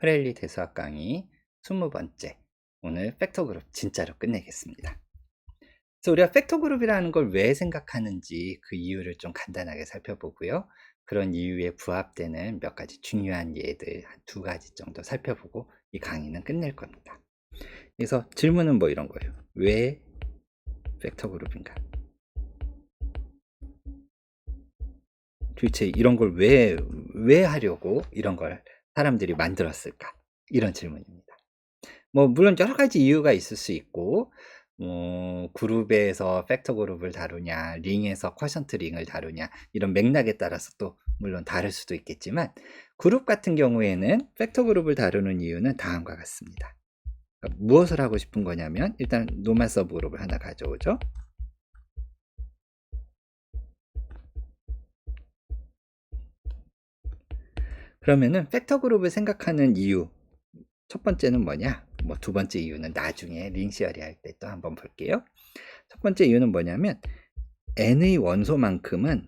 프렐리 대수학 강의 20번째. 오늘 팩터 그룹 진짜로 끝내겠습니다. 그래서 우리가 팩터 그룹이라는 걸 왜 생각하는지 그 이유를 좀 간단하게 살펴보고요. 그런 이유에 부합되는 몇 가지 중요한 예들 한 2가지 정도 살펴보고 이 강의는 끝낼 겁니다. 그래서 질문은 뭐 이런 거예요. 왜 팩터 그룹인가? 도대체 이런 걸 왜 하려고 이런 걸 사람들이 만들었을까? 이런 질문입니다. 뭐 물론 여러 가지 이유가 있을 수 있고, 그룹에서 팩터 그룹을 다루냐, 링에서 쿼션트 링을 다루냐, 이런 맥락에 따라서 또 물론 다를 수도 있겠지만, 그룹 같은 경우에는 팩터 그룹을 다루는 이유는 다음과 같습니다. 그러니까 무엇을 하고 싶은 거냐면, 일단 노멀 서브 그룹을 하나 가져오죠. 그러면은 팩터 그룹을 생각하는 이유, 첫 번째는 뭐냐? 뭐 두 번째 이유는 나중에 링 시어리 할 때 또 한번 볼게요. 첫 번째 이유는 뭐냐면 n의 원소만큼은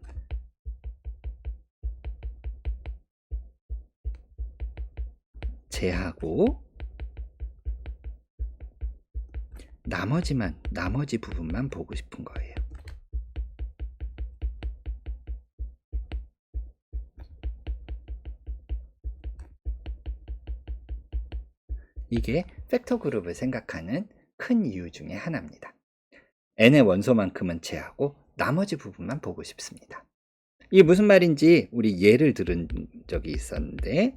제하고 나머지 부분만 보고 싶은 거예요. 이게 팩터 그룹을 생각하는 큰 이유 중에 하나입니다. n의 원소만큼은 제하고 나머지 부분만 보고 싶습니다. 이게 무슨 말인지 우리 예를 들은 적이 있었는데,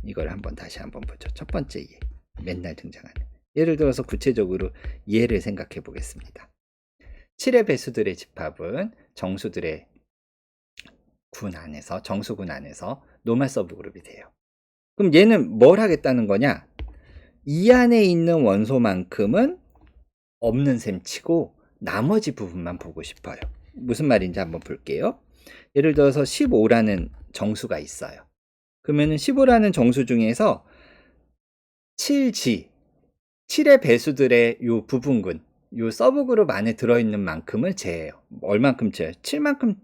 이걸 다시 한번 보죠. 첫 번째 예, 맨날 등장하는 예를 들어서 구체적으로 예를 생각해 보겠습니다. 7의 배수들의 집합은 정수들의 정수군 안에서 노멀 서브 그룹이 돼요. 그럼 얘는 뭘 하겠다는 거냐? 이 안에 있는 원소만큼은 없는 셈 치고 나머지 부분만 보고 싶어요. 무슨 말인지 한번 볼게요. 예를 들어서 15라는 정수가 있어요. 그러면은 15라는 정수 중에서 7G, 7의 배수들의 요 부분군, 요 서브그룹 안에 들어있는 만큼을 제해요. 얼만큼 제해요? 7만큼,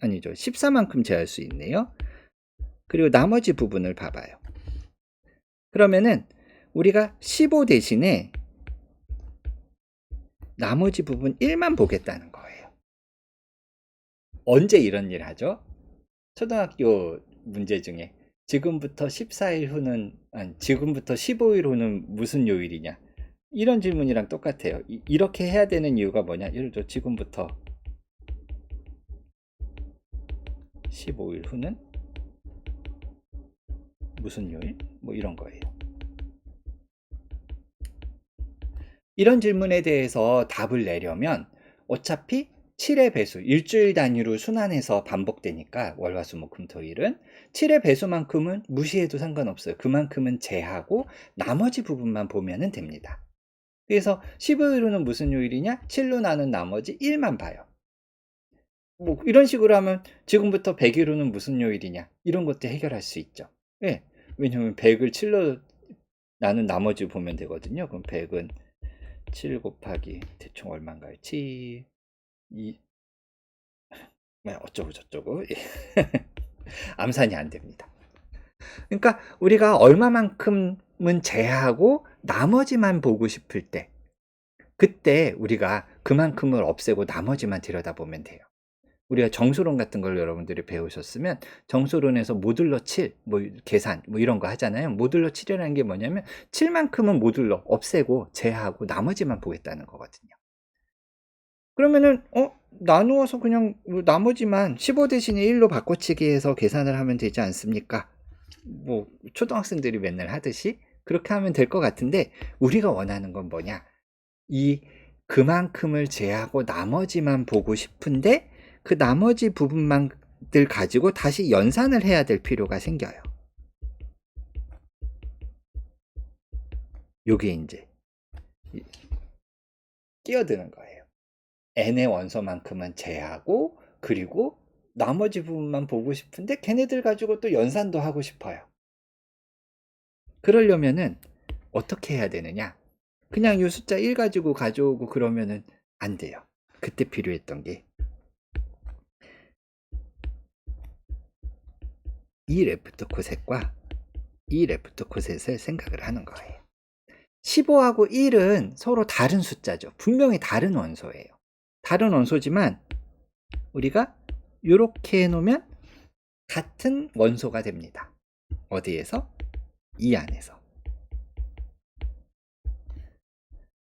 아니죠. 14만큼 제할 수 있네요. 그리고 나머지 부분을 봐봐요. 그러면은 우리가 15 대신에 나머지 부분 1만 보겠다는 거예요. 언제 이런 일 하죠? 초등학교 문제 중에 지금부터 14일 후는, 지금부터 15일 후는 무슨 요일이냐? 이런 질문이랑 똑같아요. 이렇게 해야 되는 이유가 뭐냐? 예를 들어 지금부터 15일 후는 무슨 요일? 뭐 이런 거예요. 이런 질문에 대해서 답을 내려면 어차피 7의 배수, 일주일 단위로 순환해서 반복되니까 월화수목금토일은 7의 배수만큼은 무시해도 상관없어요. 그만큼은 제하고 나머지 부분만 보면 됩니다. 그래서 15일 후는 무슨 요일이냐? 7로 나눈 나머지 1만 봐요. 뭐 이런 식으로 하면 지금부터 100일 후는 무슨 요일이냐? 이런 것도 해결할 수 있죠. 예. 왜냐면 100을 7로 나눈 나머지 보면 되거든요. 그럼 100은 7 곱하기 대충 얼마인가요? 7, 2, 어쩌고 저쩌고. 암산이 안 됩니다. 그러니까 우리가 얼마만큼은 제하고 나머지만 보고 싶을 때, 그때 우리가 그만큼을 없애고 나머지만 들여다보면 돼요. 우리가 정수론 같은 걸 여러분들이 배우셨으면 정수론에서 모듈러 7 뭐 계산 뭐 이런 거 하잖아요. 모듈러 7이라는 게 뭐냐면 7만큼은 모듈러 없애고 제하고 나머지만 보겠다는 거거든요. 그러면은 나누어서 그냥 나머지만 15 대신에 1로 바꿔치기 해서 계산을 하면 되지 않습니까? 뭐 초등학생들이 맨날 하듯이 그렇게 하면 될 것 같은데, 우리가 원하는 건 뭐냐? 그만큼을 제하고 나머지만 보고 싶은데 그 나머지 부분만들 가지고 다시 연산을 해야 될 필요가 생겨요. 요게 이제 끼어드는 거예요. n의 원소만큼은 제하고 그리고 나머지 부분만 보고 싶은데 걔네들 가지고 또 연산도 하고 싶어요. 그러려면은 어떻게 해야 되느냐? 그냥 이 숫자 1 가지고 가져오고 그러면은 안 돼요. 그때 필요했던 게 이 레프트 코셋과 이 레프트 코셋을 생각을 하는 거예요. 15하고 1은 서로 다른 숫자죠. 분명히 다른 원소예요. 다른 원소지만 우리가 이렇게 해놓으면 같은 원소가 됩니다. 어디에서? 이 안에서.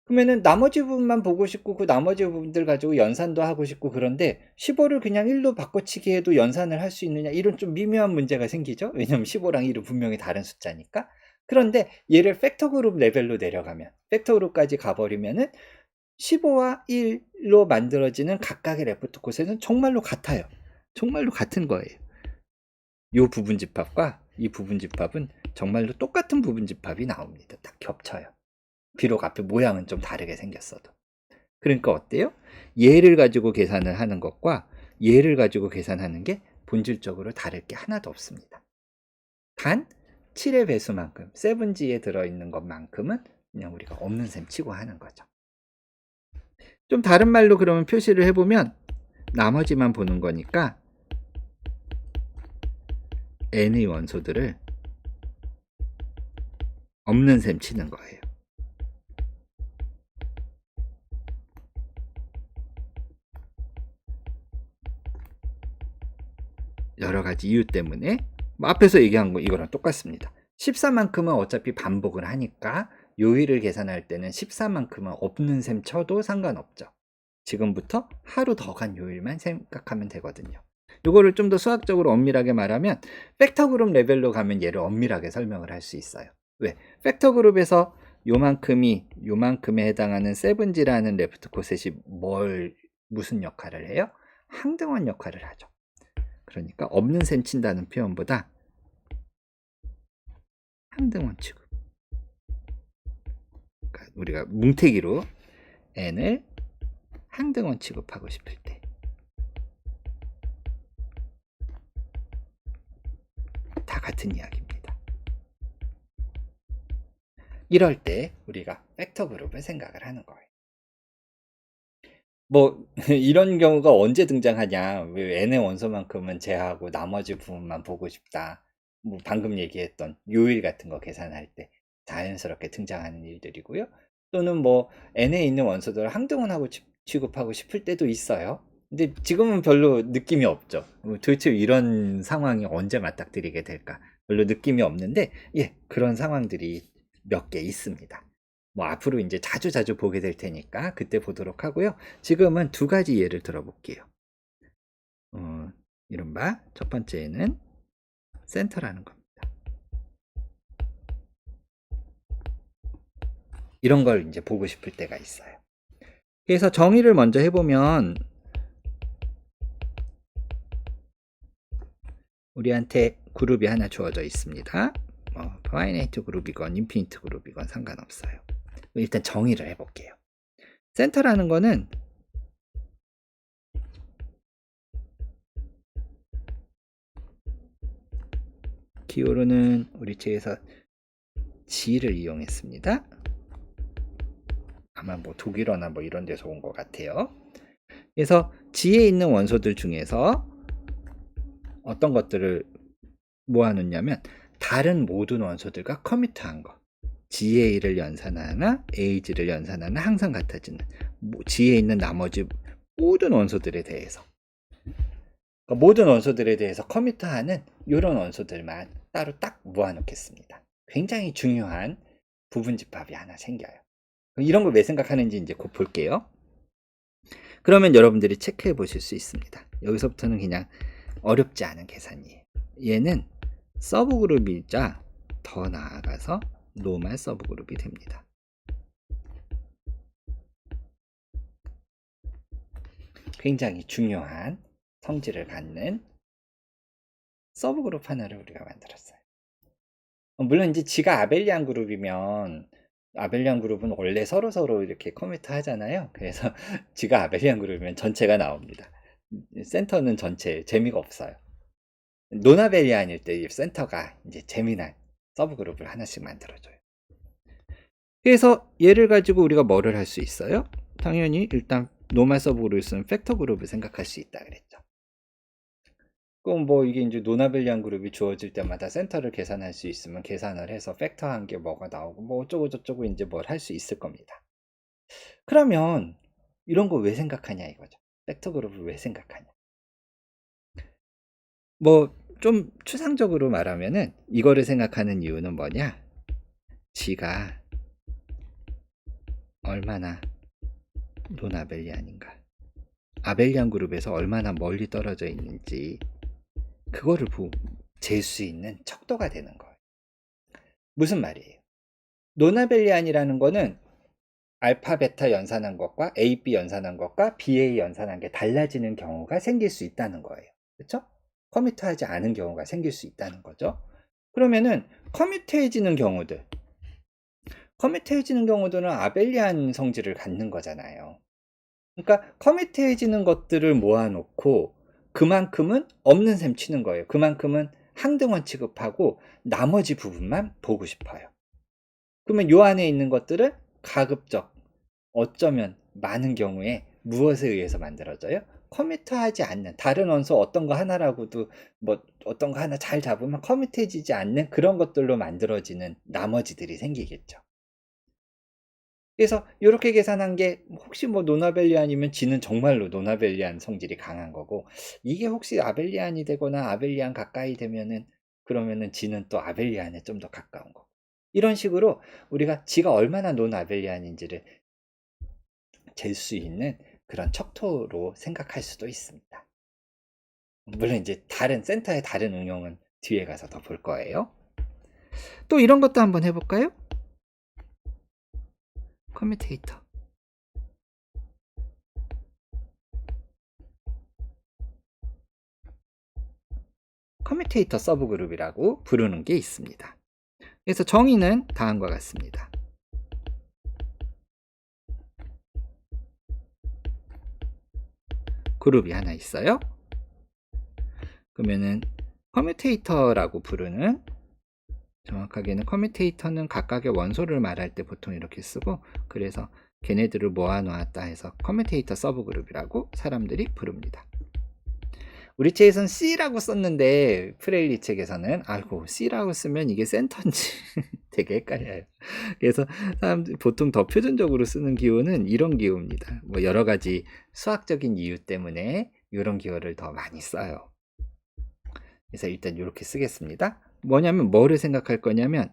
그러면은 나머지 부분만 보고 싶고 그 나머지 부분들 가지고 연산도 하고 싶고 그런데 15를 그냥 1로 바꿔치기 해도 연산을 할 수 있느냐, 이런 좀 미묘한 문제가 생기죠. 왜냐면 15랑 1은 분명히 다른 숫자니까. 그런데 얘를 팩터 그룹 레벨로 내려가면, 팩터 그룹까지 가버리면은 15와 1로 만들어지는 각각의 레프트 코셋은 정말로 같아요. 정말로 같은 거예요. 이 부분 집합과 이 부분 집합은 정말로 똑같은 부분 집합이 나옵니다. 딱 겹쳐요. 비록 앞에 모양은 좀 다르게 생겼어도. 그러니까 어때요? 얘를 가지고 계산을 하는 것과 얘를 가지고 계산하는 게 본질적으로 다를 게 하나도 없습니다. 단 7의 배수만큼, 7G에 들어있는 것만큼은 그냥 우리가 없는 셈 치고 하는 거죠. 좀 다른 말로 그러면 표시를 해보면 나머지만 보는 거니까 n의 원소들을 없는 셈 치는 거예요. 여러 가지 이유 때문에 앞에서 얘기한 거 이거랑 똑같습니다. 14만큼은 어차피 반복을 하니까 요일을 계산할 때는 14만큼은 없는 셈 쳐도 상관없죠. 지금부터 하루 더 간 요일만 생각하면 되거든요. 이거를 좀 더 수학적으로 엄밀하게 말하면 팩터 그룹 레벨로 가면 얘를 엄밀하게 설명을 할 수 있어요. 왜? 팩터 그룹에서 요만큼에 해당하는 7G라는 레프트 코셋이 무슨 역할을 해요? 항등원 역할을 하죠. 그러니까 없는 셈 친다는 표현보다 항등원 취급. 그러니까 우리가 뭉태기로 n을 항등원 취급하고 싶을 때 다 같은 이야기입니다. 이럴 때 우리가 팩터 그룹을 생각을 하는 거예요. 뭐 이런 경우가 언제 등장하냐, 왜 n의 원소만큼은 제하고 나머지 부분만 보고 싶다, 뭐 방금 얘기했던 요일 같은 거 계산할 때 자연스럽게 등장하는 일들이고요. 또는 뭐 n에 있는 원소들을 항등원하고 취급하고 싶을 때도 있어요. 근데 지금은 별로 느낌이 없죠. 도대체 이런 상황이 언제 맞닥뜨리게 될까, 별로 느낌이 없는데, 예, 그런 상황들이 몇 개 있습니다. 뭐 앞으로 이제 자주 보게 될 테니까 그때 보도록 하고요. 지금은 두 가지 예를 들어볼게요. 이른바 첫 번째는 센터라는 겁니다. 이런 걸 이제 보고 싶을 때가 있어요. 그래서 정의를 먼저 해보면 우리한테 그룹이 하나 주어져 있습니다. 파이나이트 그룹이건 인피니트 그룹이건 상관없어요. 일단 정의를 해볼게요. 센터라는 거는 기호로는 우리 책에서 G를 이용했습니다. 아마 뭐 독일어나 뭐 이런 데서 온 것 같아요. 그래서 G에 있는 원소들 중에서 어떤 것들을 모아놓냐면 다른 모든 원소들과 커미트한 거, GA를 연산하나 AG를 연산하나 항상 같아지는 G에 있는 나머지 모든 원소들에 대해서, 그러니까 모든 원소들에 대해서 커미트하는 이런 원소들만 따로 딱 모아놓겠습니다. 굉장히 중요한 부분 집합이 하나 생겨요. 이런 걸 왜 생각하는지 이제 곧 볼게요. 그러면 여러분들이 체크해 보실 수 있습니다. 여기서부터는 그냥 어렵지 않은 계산이에요. 얘는 서브그룹이자 더 나아가서 노멀 서브그룹이 됩니다. 굉장히 중요한 성질을 갖는 서브그룹 하나를 우리가 만들었어요. 물론 이제 G가 아벨리안 그룹이면, 아벨리안 그룹은 원래 서로 이렇게 커미트 하잖아요. 그래서 G가 아벨리안 그룹이면 전체가 나옵니다. 센터는 전체 재미가 없어요. 노나벨리안일 때 센터가 이제 재미난 서브그룹을 하나씩 만들어줘요. 그래서 얘를 가지고 우리가 뭐를 할 수 있어요? 당연히 일단 노멀 서브그룹을 쓰는 팩터 그룹을 생각할 수 있다 그랬죠. 그럼 뭐 이게 이제 노나벨리안 그룹이 주어질 때마다 센터를 계산할 수 있으면 계산을 해서 팩터한 게 뭐가 나오고 뭐 어쩌고 저쩌고 이제 뭘 할 수 있을 겁니다. 그러면 이런 거 왜 생각하냐 이거죠. 팩터 그룹을 왜 생각하냐. 뭐 좀 추상적으로 말하면은 이거를 생각하는 이유는 뭐냐? 지가 얼마나 노나벨리안인가, 아벨리안 그룹에서 얼마나 멀리 떨어져 있는지 그거를 잴 수 있는 척도가 되는 거예요. 무슨 말이에요? 노나벨리안이라는 거는 알파, 베타 연산한 것과 AB 연산한 것과 BA 연산한 게 달라지는 경우가 생길 수 있다는 거예요. 그렇죠? 커뮤트하지 않은 경우가 생길 수 있다는 거죠. 그러면은 커뮤트해지는 경우들은 아벨리안 성질을 갖는 거잖아요. 그러니까 커뮤트해지는 것들을 모아놓고 그만큼은 없는 셈 치는 거예요. 그만큼은 항등원 취급하고 나머지 부분만 보고 싶어요. 그러면 요 안에 있는 것들은 가급적 어쩌면 많은 경우에 무엇에 의해서 만들어져요? 커뮤트하지 않는, 다른 원소 어떤 거 하나라고도 뭐 어떤 거 하나 잘 잡으면 커뮤트해지지 않는 그런 것들로 만들어지는 나머지들이 생기겠죠. 그래서 이렇게 계산한 게 혹시 뭐 노나벨리안이면 지는 정말로 노나벨리안 성질이 강한 거고, 이게 혹시 아벨리안이 되거나 아벨리안 가까이 되면은 그러면은 지는 또 아벨리안에 좀 더 가까운 거고, 이런 식으로 우리가 지가 얼마나 노나벨리안인지를 잴 수 있는 그런 척도로 생각할 수도 있습니다. 물론 이제 다른 센터의 다른 응용은 뒤에 가서 더 볼 거예요. 또 이런 것도 한번 해볼까요? 커뮤테이터. 커뮤테이터 서브그룹이라고 부르는 게 있습니다. 그래서 정의는 다음과 같습니다. 그룹이 하나 있어요. 그러면은 커뮤테이터라고 부르는, 정확하게는 커뮤테이터는 각각의 원소를 말할 때 보통 이렇게 쓰고, 그래서 걔네들을 모아놓았다 해서 커뮤테이터 서브그룹이라고 사람들이 부릅니다. 우리 책에서는 C라고 썼는데 프레일리 책에서는 아이고 C라고 쓰면 이게 센터인지 되게 헷갈려요. 그래서 사람들이 보통 더 표준적으로 쓰는 기호는 이런 기호입니다. 뭐 여러 가지 수학적인 이유 때문에 이런 기호를 더 많이 써요. 그래서 일단 이렇게 쓰겠습니다. 뭐냐면 뭐를 생각할 거냐면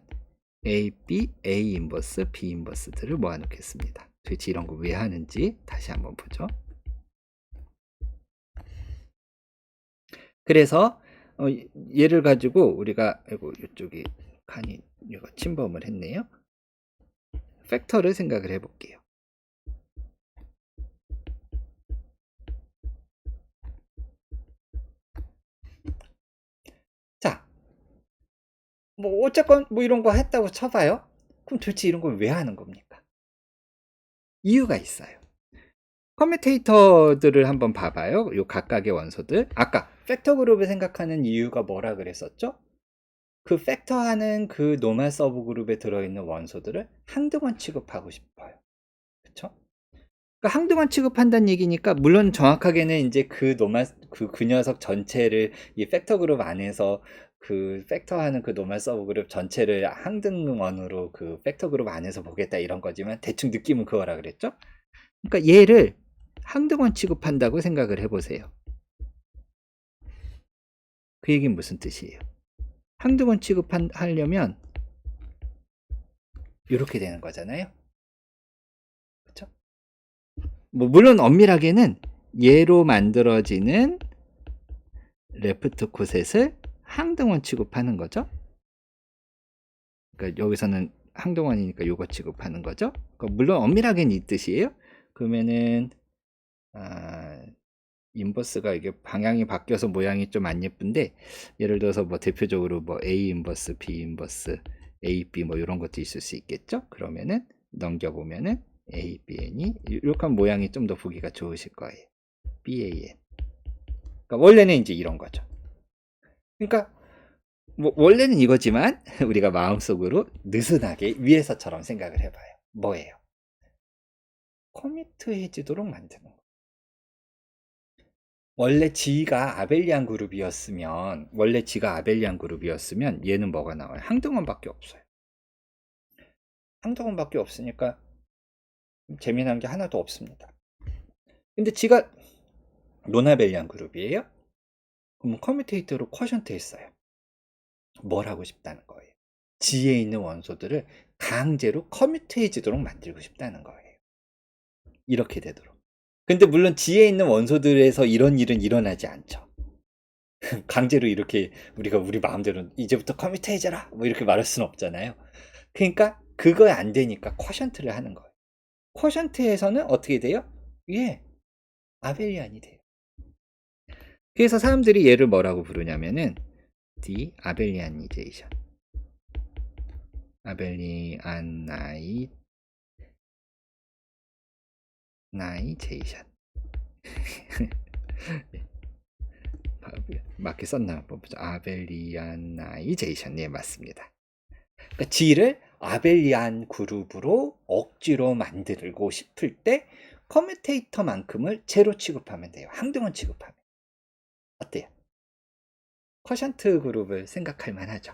A, B, A 인버스, B 인버스들을 모아놓겠습니다. 도대체 이런 거 왜 하는지 다시 한번 보죠. 그래서 얘를 가지고 우리가, 아이고 이쪽이 칸이 이거 침범을 했네요. 팩터를 생각을 해볼게요. 자, 뭐 어쨌건 뭐 이런 거 했다고 쳐봐요. 그럼 도대체 이런 걸 왜 하는 겁니까? 이유가 있어요. 커뮤테이터들을 한번 봐봐요. 요 각각의 원소들. 아까 팩터 그룹을 생각하는 이유가 뭐라 그랬었죠? 그 팩터하는 그 노멀 서브 그룹에 들어있는 원소들을 항등원 취급하고 싶어요. 그쵸? 그러니까 항등원 취급한다는 얘기니까, 물론 정확하게는 이제 그 노멀 그 녀석 전체를 이 팩터 그룹 안에서 그 팩터하는 그 노멀 서브 그룹 전체를 항등원으로 그 팩터 그룹 안에서 보겠다 이런 거지만, 대충 느낌은 그거라 그랬죠? 그러니까 얘를 항등원 취급한다고 생각을 해보세요. 그 얘기는 무슨 뜻이에요? 항등원 취급하려면 이렇게 되는 거잖아요. 그렇죠? 뭐 물론 엄밀하게는 얘로 만들어지는 레프트 코셋을 항등원 취급하는 거죠. 그러니까 여기서는 항등원이니까 요거 취급하는 거죠. 그러니까 물론 엄밀하게는 이 뜻이에요. 그러면은 인버스가 이게 방향이 바뀌어서 모양이 좀 안 예쁜데, 예를 들어서 뭐 대표적으로 뭐 A 인버스, B 인버스, A, B 뭐 이런 것도 있을 수 있겠죠. 그러면은 넘겨보면은 A, B, N이 이렇게 한 모양이 좀 더 보기가 좋으실 거예요. B, A, N. 그러니까 원래는 이제 이런 거죠. 그러니까 뭐 원래는 이거지만 우리가 마음속으로 느슨하게 위에서처럼 생각을 해봐요. 뭐예요? 커미트해지도록 만드는 거. 원래 지가 아벨리안 그룹이었으면 얘는 뭐가 나와요? 항등원밖에 없어요. 항등원밖에 없으니까 재미난 게 하나도 없습니다. 근데 지가 노나벨리안 그룹이에요? 그럼 커뮤테이터로 쿼션트 했어요. 뭘 하고 싶다는 거예요? 지에 있는 원소들을 강제로 커뮤테해지도록 만들고 싶다는 거예요. 이렇게 되도록. 근데 물론 지에 있는 원소들에서 이런 일은 일어나지 않죠. 강제로 이렇게 우리가 우리 마음대로 이제부터 커뮤테해져라 뭐 이렇게 말할 수는 없잖아요. 그러니까 그거 안 되니까 쿼션트를 하는 거예요. 쿼션트에서는 어떻게 돼요? 예, 아벨리안이 돼요. 그래서 사람들이 얘를 뭐라고 부르냐면은 디아벨리아니제이션, 아벨리안나이제이션. 맞게 썼나 한번 보자. 아벨리안나이제이션. 네, 맞습니다. 그러니까 G를 아벨리안 그룹으로 억지로 만들고 싶을 때 커뮤테이터만큼을 제로 취급하면 돼요. 항등원 취급하면. 어때요? 쿼션트 그룹을 생각할 만하죠.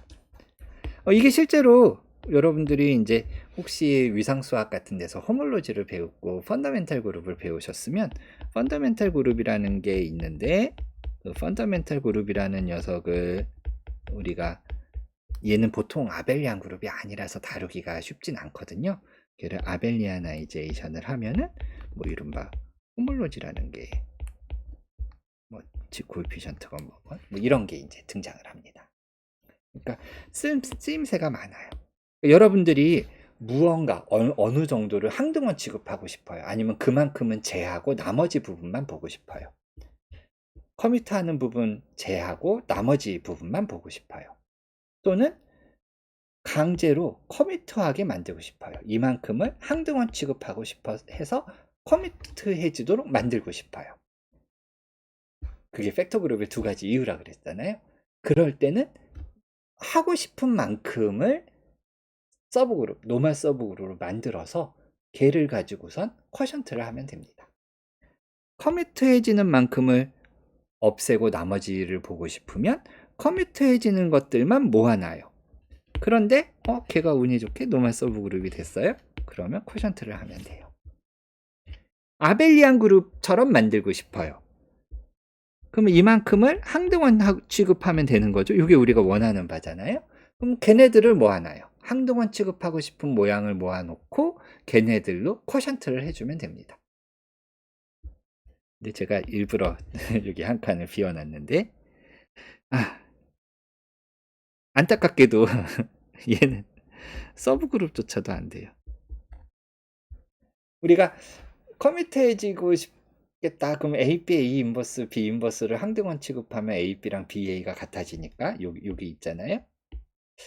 이게 실제로 여러분들이 이제 혹시 위상수학 같은 데서 호몰로지를 배우고 펀더멘탈 그룹을 배우셨으면 펀더멘탈 그룹이라는 게 있는데 그 펀더멘탈 그룹이라는 녀석을 우리가 얘는 보통 아벨리안 그룹이 아니라서 다루기가 쉽진 않거든요. 걔를 아벨리아나이제이션을 하면은 뭐 이른바 호몰로지라는 게 뭐 코에피션트가 뭐 이런 게 이제 등장을 합니다. 그러니까 쓰임새가 많아요. 여러분들이 무언가 어느 정도를 항등원 취급하고 싶어요. 아니면 그만큼은 제하고 나머지 부분만 보고 싶어요. 커뮤트하는 부분 제하고 나머지 부분만 보고 싶어요. 또는 강제로 커뮤트하게 만들고 싶어요. 이만큼을 항등원 취급하고 싶어 해서 커뮤트해지도록 만들고 싶어요. 그게 팩터 그룹의 두 가지 이유라 그랬잖아요. 그럴 때는 하고 싶은 만큼을 서브그룹, 노멀 서브그룹으로 만들어서 걔를 가지고선 쿼션트를 하면 됩니다. 커뮤트해지는 만큼을 없애고 나머지를 보고 싶으면 커뮤트해지는 것들만 모아놔요. 그런데 걔가 운이 좋게 노멀 서브그룹이 됐어요. 그러면 쿼션트를 하면 돼요. 아벨리안 그룹처럼 만들고 싶어요. 그러면 이만큼을 항등원 취급하면 되는 거죠. 이게 우리가 원하는 바잖아요. 그럼 걔네들을 모아놔요. 항등원 취급하고 싶은 모양을 모아놓고 걔네들로 쿼션트를 해주면 됩니다. 근데 제가 일부러 여기 한 칸을 비워놨는데 안타깝게도 얘는 서브그룹조차도 안 돼요. 우리가 커뮤트해지고 싶겠다. 그럼 AB, A 인버스, B 인버스를 항등원 취급하면 AB랑 BA가 같아지니까 여기 있잖아요.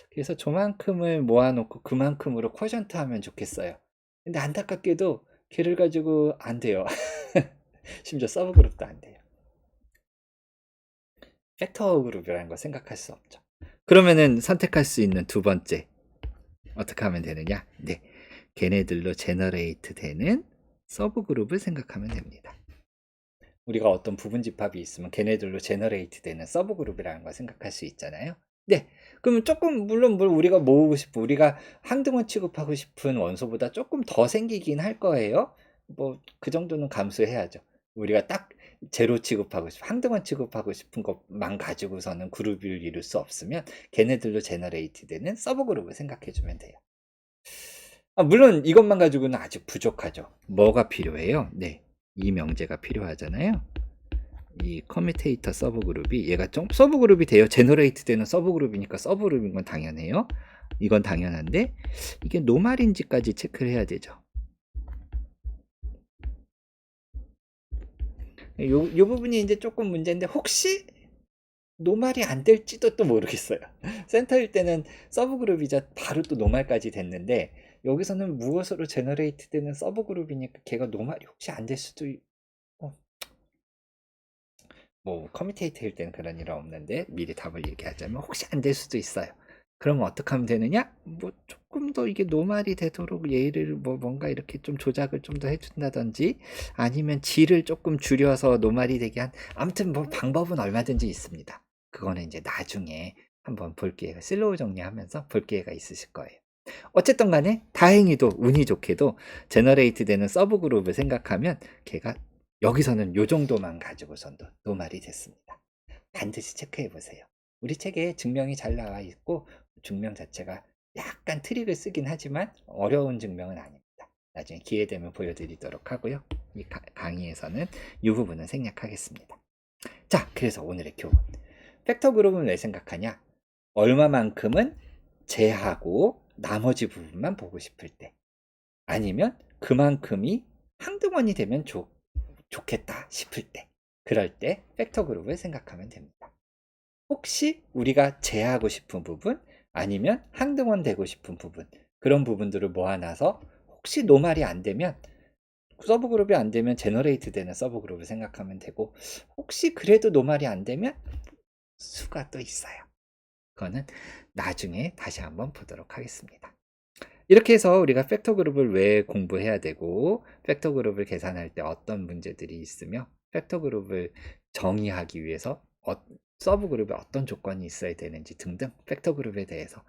그래서 저만큼을 모아놓고 그만큼으로 쿼션트 하면 좋겠어요. 근데 안타깝게도 걔를 가지고 안 돼요. 심지어 서브그룹도 안 돼요. 팩터 그룹이라는 거 생각할 수 없죠. 그러면은 선택할 수 있는 두 번째 어떻게 하면 되느냐? 네, 걔네들로 제너레이트 되는 서브그룹을 생각하면 됩니다. 우리가 어떤 부분 집합이 있으면 걔네들로 제너레이트 되는 서브그룹이라는 걸 생각할 수 있잖아요. 네, 그러면 조금 물론 우리가 모으고 싶고 우리가 항등원 취급하고 싶은 원소보다 조금 더 생기긴 할 거예요. 뭐 그 정도는 감수해야죠. 우리가 딱 제로 취급하고 싶, 항등원 취급하고 싶은 것만 가지고서는 그룹을 이룰 수 없으면 걔네들로 제너레이트 되는 서브그룹을 생각해주면 돼요. 물론 이것만 가지고는 아직 부족하죠. 뭐가 필요해요? 네, 이 명제가 필요하잖아요. 이 커뮤테이터 서브그룹이 얘가 좀 서브그룹이 돼요. 제너레이트 되는 서브그룹이니까 서브그룹인 건 당연해요. 이건 당연한데 이게 노말인지까지 체크를 해야 되죠. 요 부분이 이제 조금 문제인데 혹시 노말이 안 될지도 또 모르겠어요. 센터일 때는 서브그룹이자 바로 또 노말까지 됐는데 여기서는 무엇으로 제너레이트 되는 서브그룹이니까 걔가 노말이 혹시 안 될 수도 뭐 커뮤테이터일 때는 그런 일은 없는데 미리 답을 얘기하자면 혹시 안 될 수도 있어요. 그러면 어떻게 하면 되느냐? 뭐 조금 더 이게 노말이 되도록 얘를 뭐 뭔가 이렇게 좀 조작을 좀 더 해준다든지 아니면 질을 조금 줄여서 노말이 되게 아무튼 뭐 방법은 얼마든지 있습니다. 그거는 이제 나중에 한번 볼 기회가 슬로우 정리하면서 볼 기회가 있으실 거예요. 어쨌든 간에 다행히도 운이 좋게도 제너레이트 되는 서브 그룹을 생각하면 걔가 여기서는 요 정도만 가지고선도 노말이 됐습니다. 반드시 체크해 보세요. 우리 책에 증명이 잘 나와 있고 증명 자체가 약간 트릭을 쓰긴 하지만 어려운 증명은 아닙니다. 나중에 기회 되면 보여드리도록 하고요. 이 강의에서는 이 부분은 생략하겠습니다. 자, 그래서 오늘의 교훈. 팩터 그룹은 왜 생각하냐? 얼마만큼은 제하고 나머지 부분만 보고 싶을 때, 아니면 그만큼이 항등원이 되면 좋겠다 싶을 때, 그럴 때 팩터 그룹을 생각하면 됩니다. 혹시 우리가 제하고 싶은 부분, 아니면 항등원 되고 싶은 부분, 그런 부분들을 모아놔서 혹시 노말이 안 되면, 서브 그룹이 안 되면 제너레이트 되는 서브 그룹을 생각하면 되고, 혹시 그래도 노말이 안 되면 수가 또 있어요. 그거는 나중에 다시 한번 보도록 하겠습니다. 이렇게 해서 우리가 팩터 그룹을 왜 공부해야 되고, 팩터 그룹을 계산할 때 어떤 문제들이 있으며, 팩터 그룹을 정의하기 위해서 서브 그룹에 어떤 조건이 있어야 되는지 등등 팩터 그룹에 대해서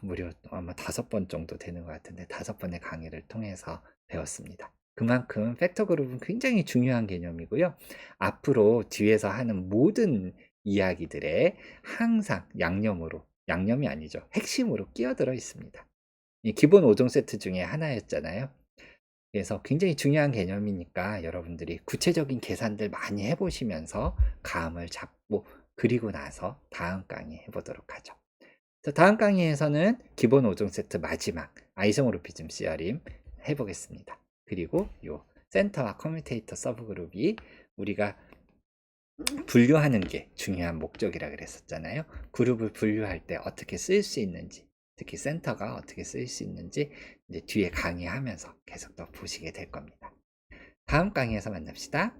무려 아마 5번 정도 되는 것 같은데 5번의 강의를 통해서 배웠습니다. 그만큼 팩터 그룹은 굉장히 중요한 개념이고요. 앞으로 뒤에서 하는 모든 이야기들에 항상 양념이 아니죠. 핵심으로 끼어들어 있습니다. 이 기본 5종 세트 중에 하나였잖아요. 그래서 굉장히 중요한 개념이니까 여러분들이 구체적인 계산들 많이 해보시면서 감을 잡고 그리고 나서 다음 강의 해보도록 하죠. 다음 강의에서는 기본 5종 세트 마지막 아이소모르피즘 시어림 해보겠습니다. 그리고 요 센터와 커뮤테이터 서브그룹이 우리가 분류하는 게 중요한 목적이라 그랬었잖아요. 그룹을 분류할 때 어떻게 쓸 수 있는지, 특히 센터가 어떻게 쓸 수 있는지 이제 뒤에 강의하면서 계속 더 보시게 될 겁니다. 다음 강의에서 만납시다.